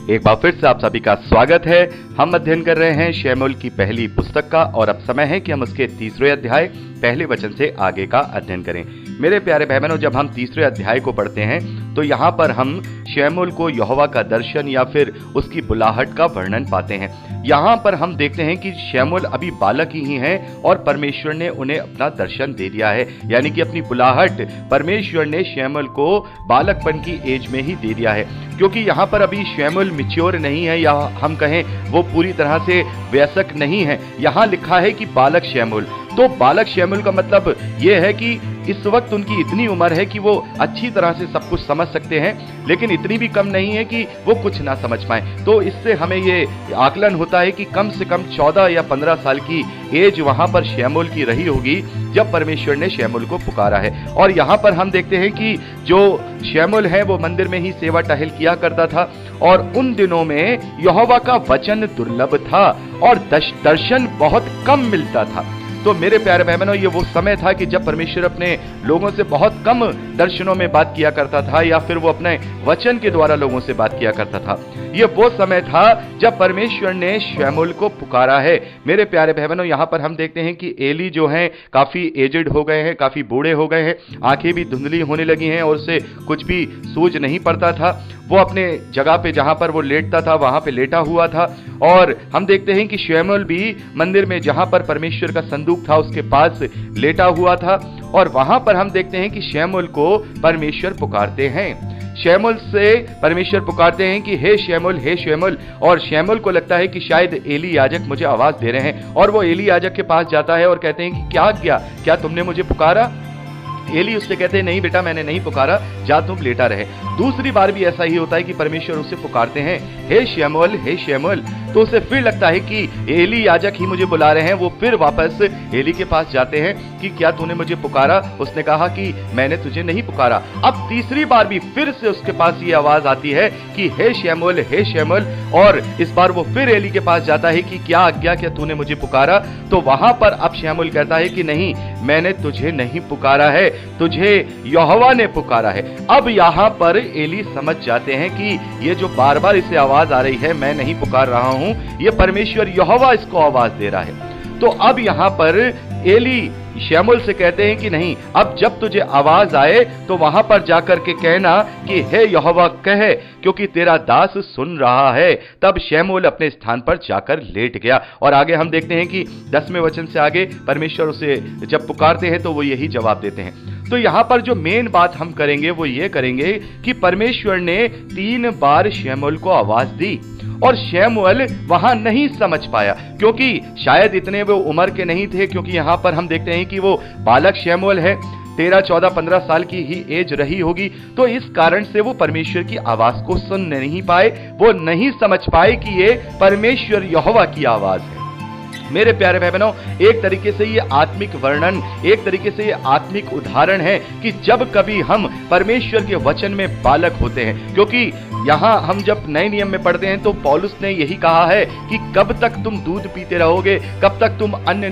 एक बार फिर से आप सभी का स्वागत है। हम अध्ययन कर रहे हैं शमूएल की पहली पुस्तक का और अब समय है कि हम उसके तीसरे अध्याय पहले वचन से आगे का अध्ययन करें। मेरे प्यारे भाई बहनों, जब हम तीसरे अध्याय को पढ़ते हैं तो यहाँ पर हम शमूएल को यहोवा का दर्शन या फिर उसकी बुलाहट का वर्णन पाते हैं। यहाँ पर हम देखते हैं कि शमूएल अभी बालक ही हैं और परमेश्वर ने उन्हें अपना दर्शन दे दिया है, यानी कि अपनी बुलाहट परमेश्वर ने शमूएल को बालकपन की एज में ही दे दिया है। क्योंकि यहाँ पर अभी शमूएल मैच्योर नहीं है, या हम कहें वो पूरी तरह से वयस्क नहीं है। यहाँ लिखा है कि बालक शमूएल। तो बालक शमूएल का मतलब ये है कि इस वक्त उनकी इतनी उम्र है कि वो अच्छी तरह से सब कुछ समझ सकते हैं, लेकिन इतनी भी कम नहीं है कि वो कुछ ना समझ पाए। तो इससे हमें ये आकलन होता है कि कम से कम 14 या 15 साल की एज वहां पर शमूएल की रही होगी जब परमेश्वर ने शमूएल को पुकारा है। और यहाँ पर हम देखते हैं कि जो शमूएल है वो मंदिर में ही सेवा टहल किया करता था और उन दिनों में यहोवा का वचन दुर्लभ था और दर्शन बहुत कम मिलता था। तो मेरे प्यारे भाई बहनों, ये वो समय था कि जब परमेश्वर अपने लोगों से बहुत कम दर्शनों में बात किया करता था या फिर वो अपने वचन के द्वारा लोगों से बात किया करता था। ये वो समय था जब परमेश्वर ने शमूएल को पुकारा है। मेरे प्यारे भाई बहनों, यहाँ पर हम देखते हैं कि एली जो हैं काफी एजेड हो गए हैं, काफी बूढ़े हो गए हैं, आंखें भी धुंधली होने लगी हैं और उससे कुछ भी सूझ नहीं पड़ता था। वो अपने जगह पे जहां पर वो लेटता था वहां पे लेटा हुआ था। और हम देखते हैं कि शमूएल भी मंदिर में जहां पर परमेश्वर का संदूक था उसके पास लेटा हुआ था और वहां पर हम देखते हैं कि शमूएल को परमेश्वर पुकारते हैं। शमूएल से परमेश्वर पुकारते हैं कि हे शमूएल, हे शमूएल। और शमूएल को लगता है कि शायद एली याजक मुझे आवाज दे रहे हैं और वो एली याजक के पास जाता है और कहते हैं कि क्या तुमने मुझे पुकारा? एली उससे कहते हैं नहीं बेटा, मैंने नहीं पुकारा, जा तुम लेटा रहे। दूसरी बार भी ऐसा ही होता है कि परमेश्वर उसे पुकारते हैं हे शमूएल, हे शमूएल। तो उसे फिर लगता है कि एली याजक ही मुझे बुला रहे हैं। वो फिर वापस एली के पास जाते हैं कि क्या तूने मुझे पुकारा? उसने कहा कि मैंने तुझे नहीं पुकारा। अब तीसरी बार भी फिर से उसके पास ये आवाज आती है कि हे शमूएल, हे शमूएल। और इस बार वो फिर एली के पास जाता है कि क्या तूने मुझे पुकारा? तो वहां पर अब शमूएल कहता है कि नहीं, मैंने तुझे नहीं पुकारा है, तुझे यहोवा ने पुकारा है। अब यहाँ पर एली समझ जाते हैं कि ये जो बार बार इसे आवाज आ रही है, मैं नहीं पुकार रहा हूं, ये परमेश्वर यहोवा इसको आवाज दे रहा है। तो अब यहाँ पर एली शमूएल से कहते हैं कि नहीं, अब जब तुझे आवाज आए तो वहां पर जाकर के कहना कि हे यहोवा कह, क्योंकि तेरा दास सुन रहा है। तब शमूएल अपने स्थान पर जाकर लेट गया। और आगे हम देखते हैं कि 10वें वचन से आगे परमेश्वर उसे जब पुकारते हैं तो वो यही जवाब देते हैं। तो यहां पर जो मेन बात हम करेंगे वो ये करेंगे कि परमेश्वर ने 3 बार शमूएल को आवाज दी और शमूएल वहां नहीं समझ पाया, क्योंकि शायद इतने वो उम्र के नहीं थे। क्योंकि यहां पर हम देखते हैं कि वो बालक शमूएल है, 13, 14, 15 साल की ही एज रही होगी। तो इस कारण से वो परमेश्वर की आवाज को सुन नहीं पाए, वो नहीं समझ पाए कि ये परमेश्वर यहोवा की आवाज है। मेरे प्यारे भाई बहनों, एक तरीके से ये आत्मिक वर्णन, एक तरीके से ये आत्मिक उदाहरण है कि जब कभी हम परमेश्वर के वचन में बालक होते हैं। क्योंकि यहाँ हम जब नए नियम में पढ़ते हैं तो पौलुस ने यही कहा है कि कब तक तुम दूध पीते रहोगे, कब तक तुम अन्न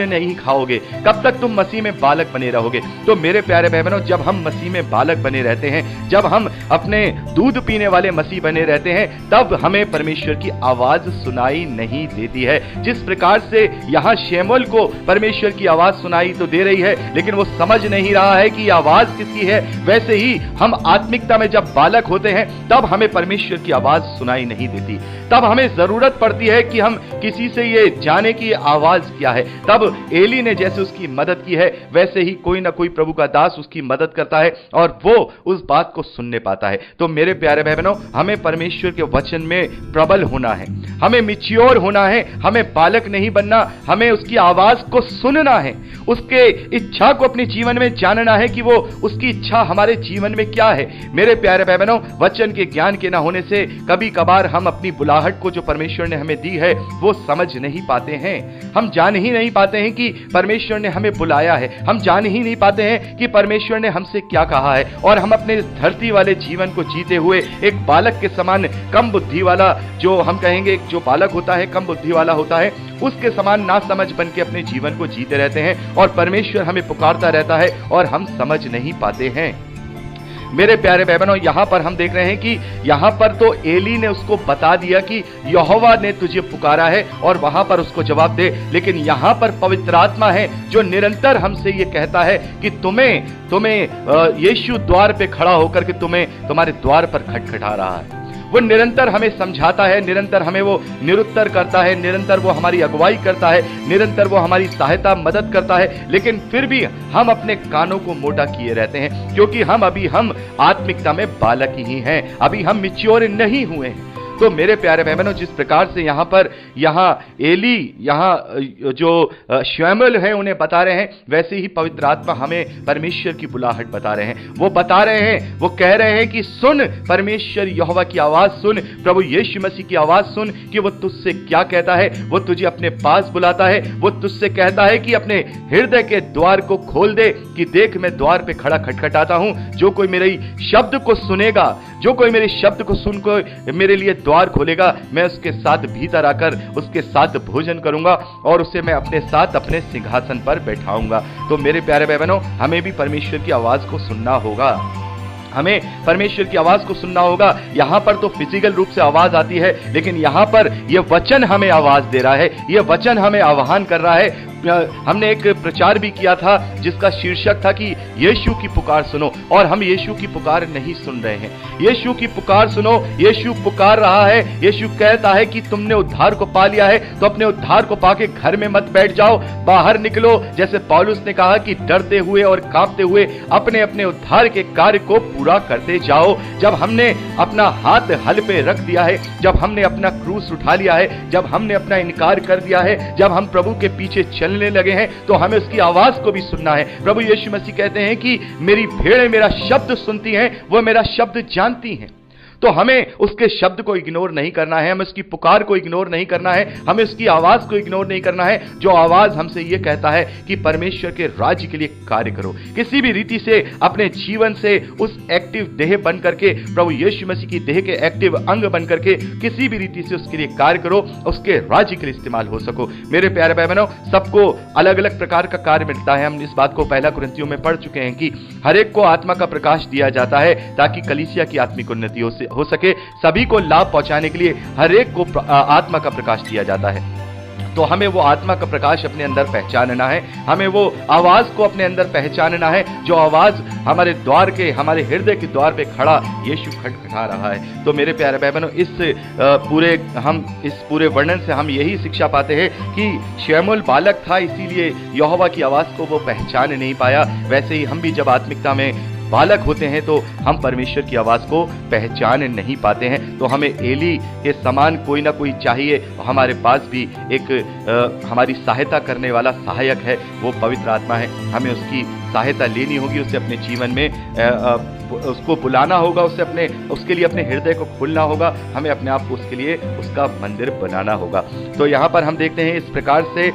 नहीं खाओगे, कब तक तुम मसीह में बालक बने रहोगे। तो मेरे प्यारे भाई बहनों, जब हम मसीह में बालक बने रहते हैं, जब हम अपने दूध पीने वाले मसीह बने रहते हैं, तब हमें परमेश्वर की आवाज सुनाई नहीं देती है। जिस प्रकार से यहाँ शमूएल को परमेश्वर की आवाज सुनाई तो दे रही है, लेकिन वो समझ नहीं रहा है कि आवाज किसकी है, वैसे ही हम आत्मिकता में जब बालक होते हैं तब हमें परमेश्वर की आवाज सुनाई नहीं देती। तब हमें जरूरत पड़ती है कि हम किसी से ये जाने की आवाज क्या है। तब एली ने जैसे उसकी मदद की है, वैसे ही कोई ना कोई प्रभु का दास उसकी मदद करता है और वो उस बात को सुनने पाता है। तो मेरे प्यारे भाई बहनों, हमें परमेश्वर के वचन में प्रबल होना है, हमें मैच्योर होना है, हमें बालक नहीं बनना, हमें उसकी आवाज को सुनना है, उसके इच्छा को अपने जीवन में जानना है कि वो उसकी इच्छा हमारे जीवन में क्या है। मेरे प्यारे भाई बहनों, वचन के ज्ञान के ना होने से कभी कभार हम अपनी बुलाहट को जो परमेश्वर ने हमें दी है वो समझ नहीं पाते हैं। हम जान ही नहीं पाते हैं कि परमेश्वर ने हमें बुलाया है, हम जान ही नहीं पाते हैं कि परमेश्वर ने हमसे क्या कहा है, और हम अपने धरती वाले जीवन को जीते हुए एक बालक के समान, कम बुद्धि वाला, जो हम कहेंगे जो बालक होता है, कम बुद्धि वाला होता है, उसके समान ना समझ बन के अपने जीवन को जीते रहते हैं और परमेश्वर हमें पुकारता रहता है और हम समझ नहीं पाते हैं। मेरे प्यारे भाई बहनों, यहां पर हम देख रहे हैं कि यहां पर तो एली ने उसको बता दिया कि यहोवा ने तुझे पुकारा है और वहां पर उसको जवाब दे, लेकिन यहां पर पवित्र आत्मा है जो निरंतर हमसे ये कहता है कि तुम्हें यीशु द्वार पे खड़ा होकर के तुम्हारे द्वार पर खटखटा रहा है। वो निरंतर हमें समझाता है, निरंतर हमें वो निरुत्तर करता है, निरंतर वो हमारी अगुवाई करता है, निरंतर वो हमारी सहायता मदद करता है, लेकिन फिर भी हम अपने कानों को मोटा किए रहते हैं, क्योंकि हम आत्मिकता में बालक ही हैं, अभी हम मैच्योर नहीं हुए हैं। तो मेरे प्यारे भाई बहनों, जिस प्रकार से यहाँ एली, यहाँ जो शमूएल है उन्हें बता रहे हैं, वैसे ही पवित्र आत्मा हमें परमेश्वर की बुलाहट बता रहे हैं। वो बता रहे हैं, वो कह रहे हैं कि सुन परमेश्वर यहोवा की आवाज सुन, प्रभु यीशु मसीह की आवाज सुन कि वो तुझसे क्या कहता है। वो तुझे अपने पास बुलाता है, वो तुझसे कहता है कि अपने हृदय के द्वार को खोल दे कि देख मैं द्वार पे खड़ा खटखटाता हूं, जो कोई मेरे शब्द को सुनेगा, जो कोई मेरे शब्द को सुनकर मेरे लिए द्वार खोलेगा, मैं उसके साथ भीतर आकर उसके साथ भोजन करूंगा और उसे मैं अपने साथ अपने सिंहासन पर बैठाऊंगा। तो मेरे प्यारे भाई बहनों, हमें भी परमेश्वर की आवाज को सुनना होगा, हमें परमेश्वर की आवाज को सुनना होगा। यहां पर तो फिजिकल रूप से आवाज आती है, लेकिन यहां पर यह वचन हमें आवाज दे रहा है, यह वचन हमें आह्वान कर रहा है। हमने एक प्रचार भी किया था जिसका शीर्षक था कि यीशु की पुकार सुनो, और हम यीशु की पुकार नहीं सुन रहे हैं। यीशु की पुकार सुनो, यीशु पुकार रहा है, यीशु कहता है कि तुमने उद्धार को पा लिया है तो अपने उद्धार को पाके घर में मत बैठ जाओ, बाहर निकलो। जैसे पौलुस ने कहा कि डरते हुए और कांपते हुए अपने अपने उद्धार के कार्य को पूरा करते जाओ। जब हमने अपना हाथ हल पे रख दिया है, जब हमने अपना क्रूस उठा लिया है, जब हमने अपना इनकार कर दिया है, जब हम प्रभु के पीछे चलने लगे हैं, तो हमें उसकी आवाज को भी सुनना है। प्रभु यीशु मसीह कहते हैं कि मेरी भेड़ें मेरा शब्द सुनती हैं, वो मेरा शब्द जानती हैं। तो हमें उसके शब्द को इग्नोर नहीं करना है, हमें उसकी पुकार को इग्नोर नहीं करना है, हमें उसकी आवाज को इग्नोर नहीं करना है, जो आवाज हमसे यह कहता है कि परमेश्वर के राज्य के लिए कार्य करो। किसी भी रीति से अपने जीवन से उस एक्टिव देह बन करके, प्रभु यीशु मसीह की देह के एक्टिव अंग बन करके किसी भी रीति से उसके लिए कार्य करो, उसके राज्य के लिए इस्तेमाल हो सको। मेरे प्यारे भाई बहनों, सबको अलग अलग प्रकार का कार्य मिलता है। हम इस बात को पहला कुरिन्थियों में पढ़ चुके हैं कि हर एक को आत्मा का प्रकाश दिया जाता है ताकि कलीसिया की आत्मिक उन्नति हो सके। सभी को लाभ पहुंचाने के लिए हर एक को आत्मा का प्रकाश दिया जाता है। तो हमें वो आत्मा का प्रकाश अपने अंदर पहचानना है, हमें वो आवाज को अपने अंदर पहचानना है, जो आवाज हमारे द्वार के, हमारे हृदय के द्वार पे खड़ा यीशु खटखटा रहा है। तो मेरे प्यारे भाई बहनों, इस पूरे वर्णन से हम यही शिक्षा पाते हैं कि शमूएल बालक था, इसीलिए यहोवा की आवाज को वो पहचान नहीं पाया। वैसे ही हम भी जब आत्मिकता में बालक होते हैं तो हम परमेश्वर की आवाज को पहचान नहीं पाते हैं। तो हमें एली के समान कोई ना कोई चाहिए। हमारे पास भी एक हमारी सहायता करने वाला सहायक है, वो पवित्र आत्मा है। हमें उसकी सहायता लेनी होगी, उसे अपने जीवन में उसको बुलाना होगा, उसके लिए अपने हृदय को खोलना होगा, हमें अपने आप को उसके लिए उसका मंदिर बनाना होगा। तो यहाँ पर हम देखते हैं इस प्रकार से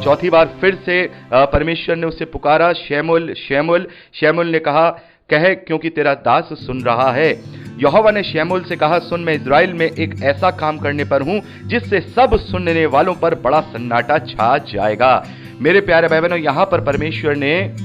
चौथी बार फिर से परमेश्वर ने उसे पुकारा, शमूएल शमूएल। शमूएल ने कहा, कह क्योंकि तेरा दास सुन रहा है। यहोवा ने शमूएल से कहा, सुन, मैं इस्राएल में एक ऐसा काम करने पर हूं जिससे सब सुनने वालों पर बड़ा सन्नाटा छा जाएगा। मेरे प्यारे भाई बहनों, यहाँ पर परमेश्वर ने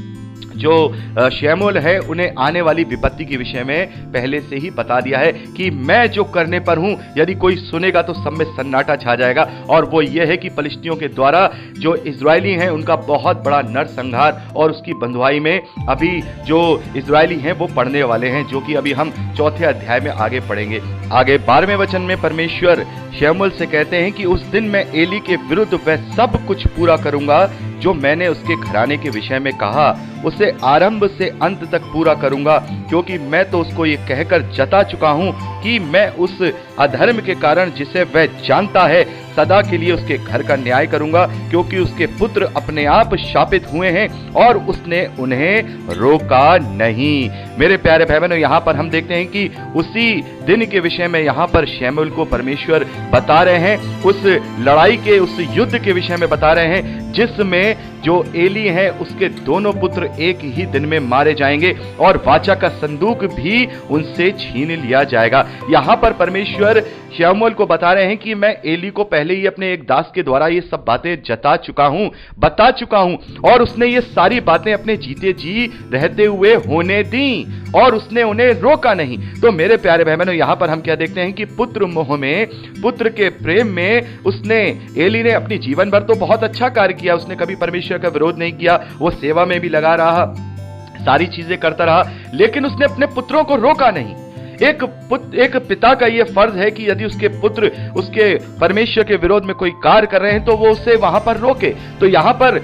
जो शमूएल है उन्हें आने वाली विपत्ति के विषय में पहले से ही बता दिया है कि मैं जो करने पर हूं, यदि कोई सुनेगा तो सब में सन्नाटा छा जाएगा। और वो ये है कि फलिश्तियों के द्वारा जो इजरायली हैं उनका बहुत बड़ा नरसंहार और उसकी बंधुआई में अभी जो इजरायली हैं वो पढ़ने वाले हैं, जो कि अभी हम चौथे अध्याय में आगे पढ़ेंगे। आगे 12वें वचन में परमेश्वर शमूएल से कहते हैं कि उस दिन मैं एली के विरुद्ध वह सब कुछ पूरा करूंगा जो मैंने उसके घराने के विषय में कहा, उसे आरंभ से अंत तक पूरा करूंगा, क्योंकि मैं तो उसको ये कहकर जता चुका हूं कि मैं उस अधर्म के कारण जिसे वह जानता है सदा के लिए उसके घर का न्याय करूंगा, क्योंकि उसके पुत्र अपने आप शापित हुए हैं और उसने उन्हें रोका नहीं। मेरे प्यारे भाई बहनों, यहाँ पर हम देखते हैं कि उसी दिन के विषय में यहाँ पर शमूएल को परमेश्वर बता रहे हैं, उस लड़ाई के, उस युद्ध के विषय में बता रहे हैं जिसमें जो एली है उसके दोनों पुत्र एक ही दिन में मारे जाएंगे और वाचा का संदूक भी उनसे छीन लिया जाएगा। यहां पर परमेश्वर शमूएल को बता रहे हैं कि मैं एली को पहले ही अपने एक दास के द्वारा ये सब बातें बता चुका हूं और उसने ये सारी बातें अपने जीते जी रहते हुए होने दी और उसने उन्हें रोका नहीं। तो मेरे प्यारे भाई बहनों, यहां पर हम क्या देखते हैं कि पुत्र मोह में, पुत्र के प्रेम में उसने, एली ने अपनी जीवन भर तो बहुत अच्छा कार्य किया, उसने कभी परमेश्वर का विरोध नहीं किया, वो सेवा में भी लगा रहा, सारी चीजें करता रहा, लेकिन उसने अपने पुत्रों को रोका नहीं। एक पिता का यह फर्ज है कि यदि उसके पुत्र उसके परमेश्वर के विरोध में कोई कार्य कर रहे हैं तो वो उसे वहां पर रोके। तो यहां पर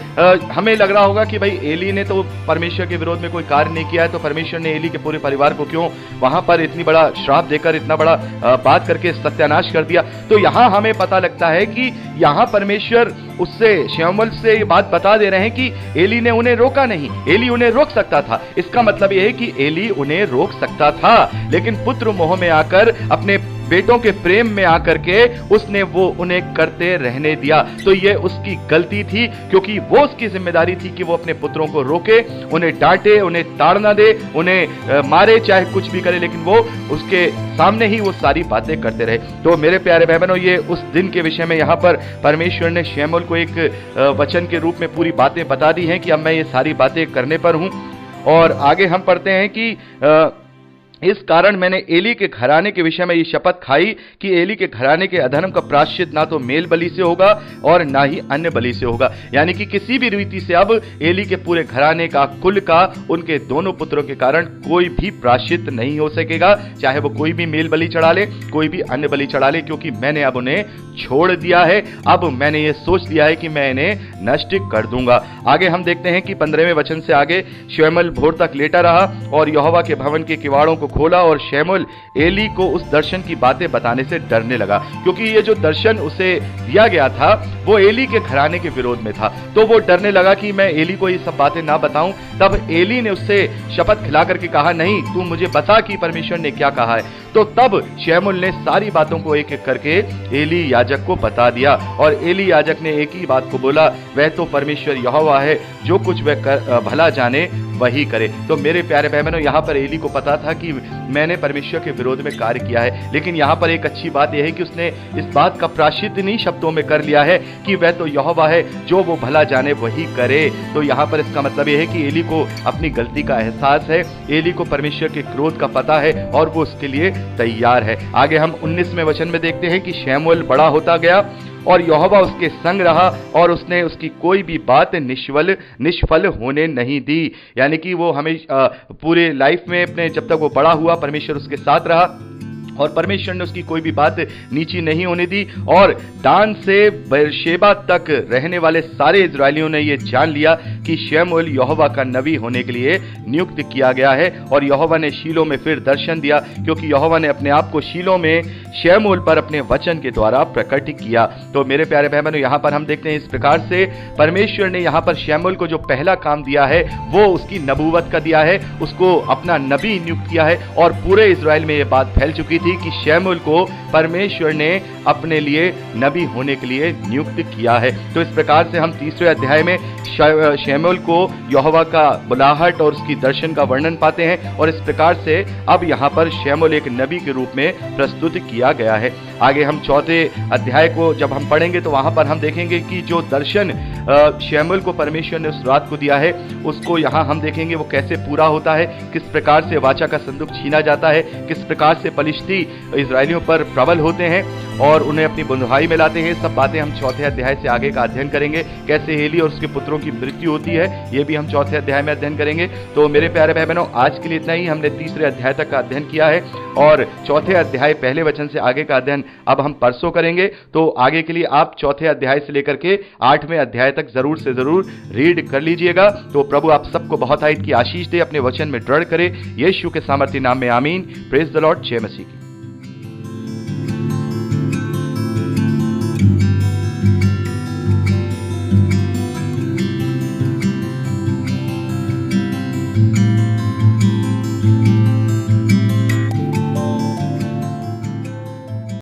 हमें लग रहा होगा कि भाई एली ने तो परमेश्वर के विरोध में कोई कार्य नहीं किया है, तो परमेश्वर ने एली के पूरे परिवार को क्यों वहां पर इतनी बड़ा श्राप देकर, इतना बड़ा बात करके सत्यानाश कर दिया। तो यहां हमें पता लगता है कि यहां परमेश्वर उससे, शमूएल से ये बात बता दे रहे हैं कि एली ने उन्हें रोका नहीं, एली उन्हें रोक सकता था। इसका मतलब यह है कि एली उन्हें रोक सकता था, लेकिन पुत्र मोह में आकर, अपने बेटों के प्रेम में आकर के उसने वो उन्हें करते रहने दिया। तो ये उसकी गलती थी, क्योंकि वो उसकी जिम्मेदारी थी कि वो अपने पुत्रों को रोके, उन्हें डांटे, उन्हें ताड़ना दे, उन्हें मारे, चाहे कुछ भी करे, लेकिन वो उसके सामने ही वो सारी बातें करते रहे। तो मेरे प्यारे भाई बहनों, ये उस दिन के विषय में यहां पर परमेश्वर ने शमूएल को एक वचन के रूप में पूरी बातें बता दी हैं कि अब मैं ये सारी बातें करने पर हूं। और आगे हम पढ़ते हैं कि इस कारण मैंने एली के घराने के विषय में ये शपथ खाई कि एली के घराने के अधर्म का प्रायश्चित ना तो मेल बलि से होगा और ना ही अन्य बलि से होगा। यानी कि किसी भी रीति से अब एली के पूरे घराने का, कुल का, उनके दोनों पुत्रों के कारण कोई भी प्रायश्चित नहीं हो सकेगा, चाहे वो कोई भी मेल बलि चढ़ा ले, कोई भी अन्य बलि चढ़ा ले, क्योंकि मैंने अब उन्हें छोड़ दिया है। अब मैंने ये सोच लिया है कि मैं इन्हें नष्ट कर दूंगा। आगे हम देखते हैं कि 15वें वचन से आगे, शमूएल भोर तक लेटा रहा और यहोवा के भवन के किवाड़ों को खोला और शमूएल एली को उस दर्शन की बातें बताने से डरने लगा, क्योंकि ये जो दर्शन उसे दिया गया था वो एली के घराने के विरोध में था। तो वो डरने लगा कि मैं एली को ये सब बातें ना बताऊं। तब एली ने उससे शपथ खिला करके कहा, नहीं, तू मुझे बता कि परमेश्वर ने क्या कहा है। तो तब शमूएल ने सारी बातों को एक एक करके एली याजक को बता दिया और एली याजक ने एक ही बात को बोला, वह तो परमेश्वर यहोवा है, जो कुछ वह भला जाने वही करे। तो मेरे प्यारे भाई बहनों, यहाँ पर एली को पता था कि मैंने परमेश्वर के विरोध में कार्य किया है, लेकिन यहाँ पर एक अच्छी बात यह है कि उसने इस बात का प्रायश्चित इन्हीं शब्दों में कर लिया है कि वह तो यहोवा है, जो वो भला जाने वही करे। तो यहाँ पर इसका मतलब यह है कि एली को अपनी गलती का एहसास है, एली को परमेश्वर के क्रोध का पता है और वो उसके लिए तैयार है। आगे हम 19वें वचन में देखते हैं कि शमूएल बड़ा होता गया और यहोवा उसके संग रहा और उसने उसकी कोई भी बात निष्फल होने नहीं दी। यानी कि वो हमेशा पूरे लाइफ में अपने, जब तक वो बड़ा हुआ, परमेश्वर उसके साथ रहा और परमेश्वर ने उसकी कोई भी बात नीची नहीं होने दी। और दान से बेरशेबा तक रहने वाले सारे इजरायलियों ने यह जान लिया कि शमूएल यहोवा का नबी होने के लिए नियुक्त किया गया है। और यहोवा ने शीलो में फिर दर्शन दिया, क्योंकि यहोवा ने अपने आप को शीलो में शमूएल पर अपने वचन के द्वारा प्रकट किया। तो मेरे प्यारे भाई बहनों, यहाँ पर हम देखते हैं इस प्रकार से परमेश्वर ने यहाँ पर शमूएल को जो पहला काम दिया है वो उसकी नबूवत का दिया है, उसको अपना नबी नियुक्त किया है। और पूरे इजराइल में यह बात फैल चुकी थी कि शमूएल को परमेश्वर ने अपने लिए नबी होने के लिए नियुक्त किया है। तो इस प्रकार से हम 3रे अध्याय में शमूएल को यहोवा का बुलाहट और उसकी दर्शन का वर्णन पाते हैं और इस प्रकार से अब यहाँ पर शमूएल एक नबी के रूप में प्रस्तुत किया गया है। आगे हम 4थे अध्याय को जब हम पढ़ेंगे तो वहां पर हम देखेंगे कि जो दर्शन शमूएल को परमेश्वर ने उस रात को दिया है उसको यहाँ हम देखेंगे वो कैसे पूरा होता है, किस प्रकार से वाचा का संदूक छीना जाता है, किस प्रकार से पलिश्ती इजरायलियों पर प्रबल होते हैं और उन्हें अपनी बंधुआई में लाते हैं। सब बातें हम 4थे अध्याय से आगे का अध्ययन करेंगे। कैसे एली और उसके पुत्रों की मृत्यु होती है ये भी हम 4थे अध्याय में अध्ययन करेंगे। तो मेरे प्यारे भाई बहनों, आज के लिए इतना ही। हमने 3रे अध्याय तक का अध्ययन किया है और 4थे अध्याय पहले वचन से आगे का अध्ययन अब हम परसों करेंगे। तो आगे के लिए आप 4थे अध्याय से लेकर के 8वें अध्याय तक जरूर से जरूर रीड कर लीजिएगा। तो प्रभु आप सबको बहुत की आशीष दे, अपने वचन में दृढ़ करे। यीशु के सामर्थ्य नाम में आमीन। Praise the Lord. जय मसीह की।